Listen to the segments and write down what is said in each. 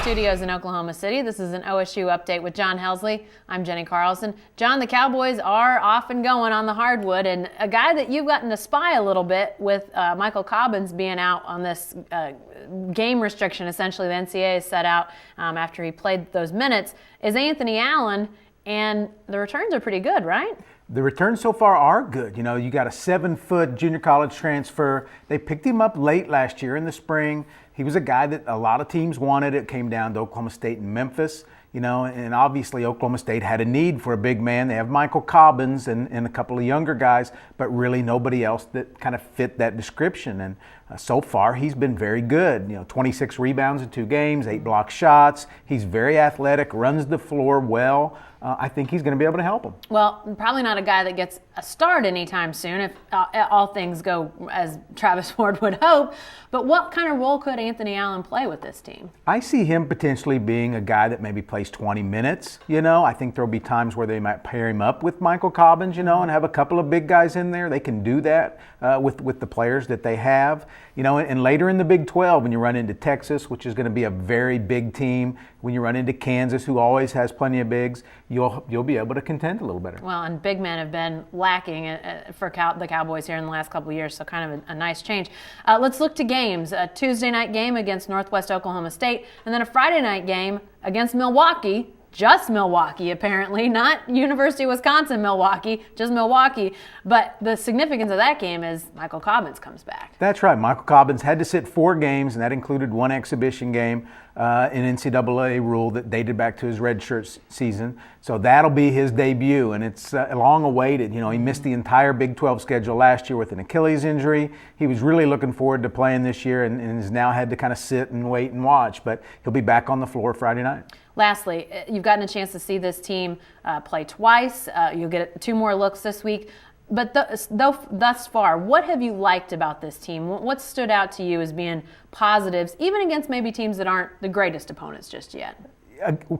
studios in Oklahoma City. This is an OSU update with John Helsley. I'm Jenny Carlson. John, the Cowboys are off and going on the hardwood, and a guy that you've gotten to spy a little bit with Michael Cobbins being out on this game restriction, essentially the NCAA set out after he played those minutes, is Anthony Allen, and the returns are pretty good, right? The returns so far are good. You know, you got a 7-foot junior college transfer. They picked him up late last year in the spring. He was a guy that a lot of teams wanted. It came down to Oklahoma State and Memphis, you know, and obviously Oklahoma State had a need for a big man. They have Michael Cobbins and a couple of younger guys, but really nobody else that kind of fit that description. And so far, he's been very good. You know, 26 rebounds in 2 games, 8 block shots. He's very athletic, runs the floor well. I think he's going to be able to help him. Well, probably not a guy that gets a start anytime soon if all things go as Travis Ford would hope. But what kind of role could Anthony Allen play with this team? I see him potentially being a guy that maybe plays 20 minutes. You know, I think there'll be times where they might pair him up with Michael Cobbins, you know, and have a couple of big guys in there. They can do that with the players that they have. You know, and later in the Big 12, when you run into Texas, which is going to be a very big team, when you run into Kansas, who always has plenty of bigs, you'll be able to contend a little better. Well, and big men have been lacking for the Cowboys here in the last couple of years, so kind of a nice change. Let's look to games. A Tuesday night game against Northwest Oklahoma State, and then a Friday night game against Milwaukee. Just Milwaukee, apparently, not University of Wisconsin, Milwaukee, just Milwaukee. But the significance of that game is Michael Cobbins comes back. That's right. Michael Cobbins had to sit 4 games, and that included 1 exhibition game, an NCAA rule that dated back to his redshirt season. So that'll be his debut, and it's long awaited. You know, he missed the entire Big 12 schedule last year with an Achilles injury. He was really looking forward to playing this year and has now had to kind of sit and wait and watch. But he'll be back on the floor Friday night. Lastly, you've gotten a chance to see this team play twice. You'll get 2 more looks this week. But thus far, what have you liked about this team? What stood out to you as being positives, even against maybe teams that aren't the greatest opponents just yet?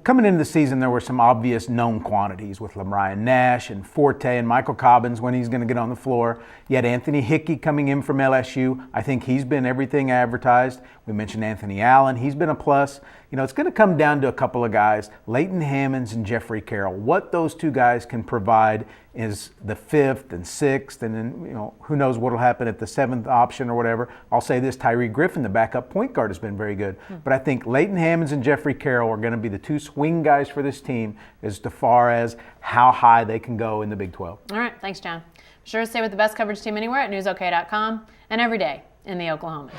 Coming into the season, there were some obvious known quantities with LaMryan Nash and Forte and Michael Cobbins when he's going to get on the floor. You had Anthony Hickey coming in from LSU. I think he's been everything advertised. We mentioned Anthony Allen. He's been a plus. You know, it's going to come down to a couple of guys, Leighton Hammonds and Jeffrey Carroll. What those 2 guys can provide is the 5th and 6th, and then, you know, who knows what will happen at the 7th option or whatever. I'll say this, Tyree Griffin, the backup point guard, has been very good. But I think Leighton Hammonds and Jeffrey Carroll are going to be the 2 swing guys for this team as far as how high they can go in the Big 12. All right, thanks, John. Be sure to stay with the best coverage team anywhere at newsok.com and every day in the Oklahoman.